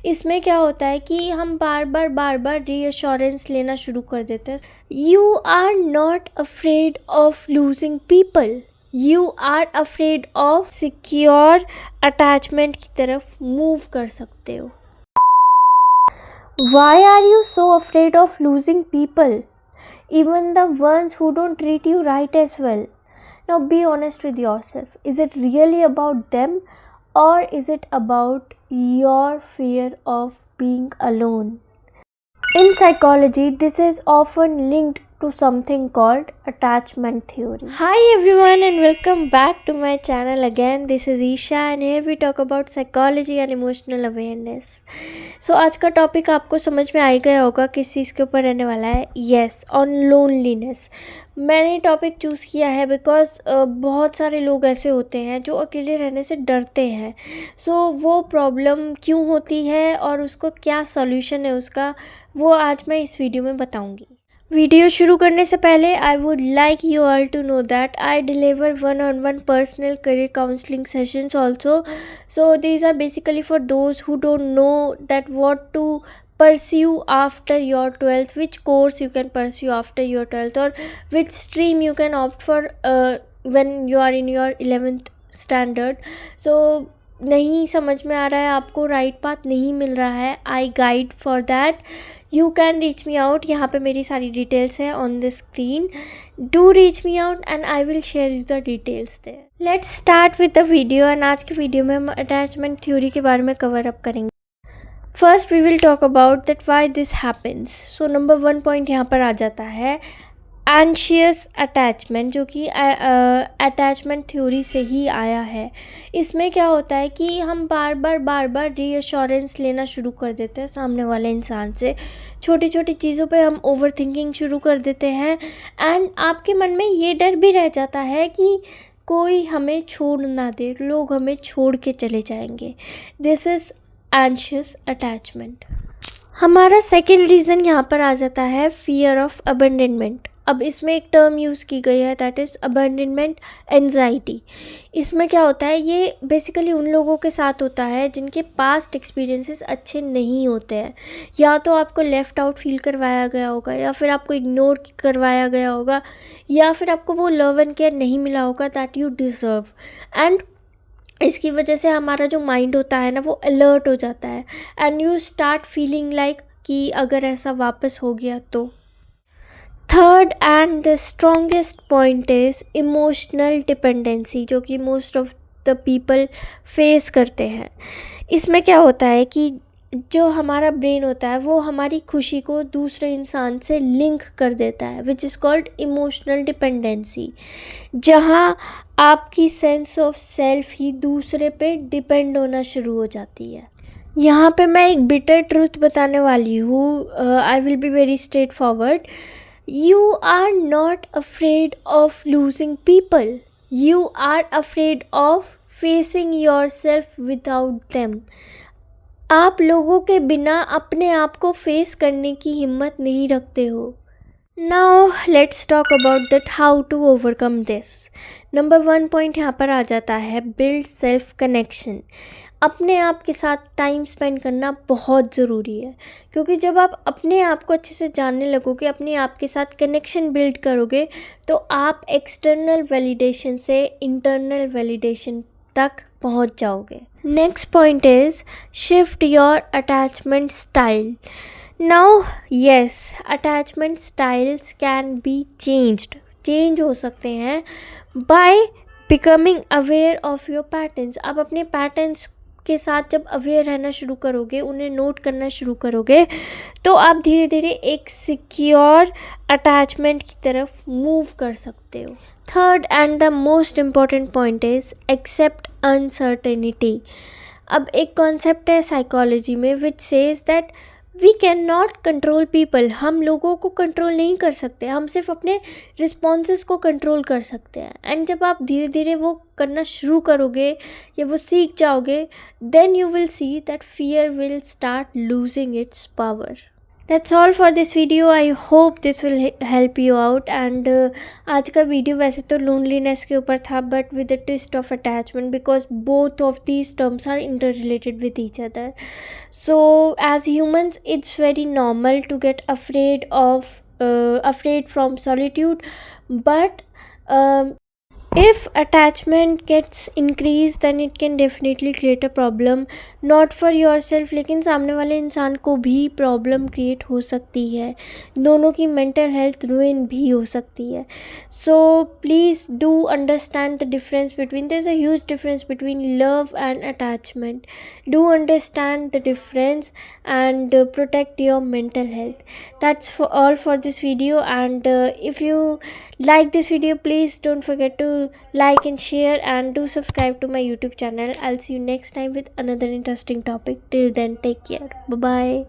इसमें क्या होता है कि हम बार बार रीअश्योरेंस लेना शुरू कर देते हैं। You are not afraid of losing people, you are afraid of secure attachment की तरफ मूव कर सकते हो। Why are you so afraid of losing people, even the ones who don't treat you right as well? Now be honest with yourself. Is it really about them, or is it about your fear of being alone? In psychology, this is often linked to something called attachment theory. Hi everyone and welcome back to my channel again. This is Isha and here we talk about psychology and emotional awareness. So आज का topic आपको समझ में आ गया होगा किस चीज़ के ऊपर रहने वाला है। Yes, on loneliness. मैंने टॉपिक चूज़ किया है बिकॉज बहुत सारे लोग ऐसे होते हैं जो अकेले रहने से डरते हैं। सो वो प्रॉब्लम क्यों होती है और उसको क्या सॉल्यूशन है उसका, वो आज मैं इस वीडियो में बताऊंगी। वीडियो शुरू करने से पहले I would like you all to know that I deliver one-on-one personal career counselling sessions also. So these are basically for those who don't know that what to pursue after your 12th, which course you can pursue after your 12th, or which stream you can opt for when you are in your 11th standard. So नहीं समझ में आ रहा है आपको, right path नहीं मिल रहा है, I guide for that. You can reach me out. यहाँ पे मेरी सारी डिटेल्स है on the screen. Do reach me out and I will share you the details there. Let's start with the video and आज की video में हम attachment theory के बारे में कवर अप करेंगे। First we will talk about that why this happens. So number 1 point यहाँ पर आ जाता है एंशियस अटैचमेंट, जो कि अटैचमेंट थ्योरी से ही आया है। इसमें क्या होता है कि हम बार बार रीअश्योरेंस लेना शुरू कर देते हैं सामने वाले इंसान से। छोटी छोटी चीज़ों पे हम ओवर थिंकिंग शुरू कर देते हैं एंड आपके मन में ये डर भी रह जाता है कि कोई हमें छोड़ ना दे, लोग हमें छोड़ के चले जाएंगे। This is anxious attachment. हमारा सेकेंड रीज़न यहाँ पर आ जाता है फियर ऑफ अबैंडनमेंट। अब इसमें एक टर्म यूज़ की गई है दैट इज़ अबैंडनमेंट एंजाइटी। इसमें क्या होता है, ये बेसिकली उन लोगों के साथ होता है जिनके पास्ट एक्सपीरियंसेस अच्छे नहीं होते हैं। या तो आपको लेफ़्ट आउट फील करवाया गया होगा, या फिर आपको इग्नोर करवाया गया होगा, या फिर आपको वो लव एंड केयर नहीं मिला होगा दैट यू डिज़र्व। एंड इसकी वजह से हमारा जो माइंड होता है ना, वो अलर्ट हो जाता है and you start feeling like कि अगर ऐसा वापस हो गया तो। Third and the strongest point is emotional dependency, जो कि most of the people face करते हैं। इसमें क्या होता है कि जो हमारा ब्रेन होता है वो हमारी खुशी को दूसरे इंसान से लिंक कर देता है, which is called emotional dependency, जहाँ आपकी सेंस ऑफ सेल्फ ही दूसरे पे डिपेंड होना शुरू हो जाती है। यहाँ पे मैं एक बिटर ट्रूथ बताने वाली हूँ। I will be very straightforward. You are not afraid of losing people, you are afraid of facing yourself without them. आप लोगों के बिना अपने आप को फेस करने की हिम्मत नहीं रखते हो। Now let's talk about that how to overcome this. Number 1 point यहाँ पर आ जाता है बिल्ड सेल्फ कनेक्शन। अपने आप के साथ टाइम स्पेंड करना बहुत ज़रूरी है, क्योंकि जब आप अपने आप को अच्छे से जानने लगोगे, अपने आप के साथ कनेक्शन बिल्ड करोगे, तो आप एक्सटर्नल वैलिडेशन से इंटरनल वैलिडेशन तक पहुंच जाओगे। Next point is shift your attachment style. Now yes, attachment styles can be change हो सकते हैं by becoming aware of your patterns. आप अपने पैटर्न्स के साथ जब अवेयर रहना शुरू करोगे, उन्हें नोट करना शुरू करोगे, तो आप धीरे धीरे एक सिक्योर अटैचमेंट की तरफ मूव कर सकते हो। Third and the most important point is accept uncertainty. अब एक कॉन्सेप्ट है साइकोलॉजी में which says that we can not control people. हम लोगों को कंट्रोल नहीं कर सकते, हम सिर्फ अपने रिस्पॉन्सेस को कंट्रोल कर सकते हैं। एंड जब आप धीरे धीरे वो करना शुरू करोगे या वो सीख जाओगे, then you will see that fear will start losing its power. That's all for this video. I hope this will help you out. And आज का वीडियो वैसे तो लोनलीनेस के ऊपर था, but with the twist of attachment, because both of these terms are interrelated with each other. So as humans it's very normal to get afraid from solitude, but if attachment gets increased then it can definitely create a problem, not for yourself लेकिन सामने वाले इंसान को भी problem create हो सकती है, दोनों की मेंटल हेल्थ रुइन भी हो सकती है. So please do understand the difference between, there is a huge difference between love and attachment. Do understand the difference and protect your mental health. That's for all for this video. And if you like this video, please don't forget to like and share, and do subscribe to my YouTube channel. I'll see you next time with another interesting topic. Till then, take care. Bye bye.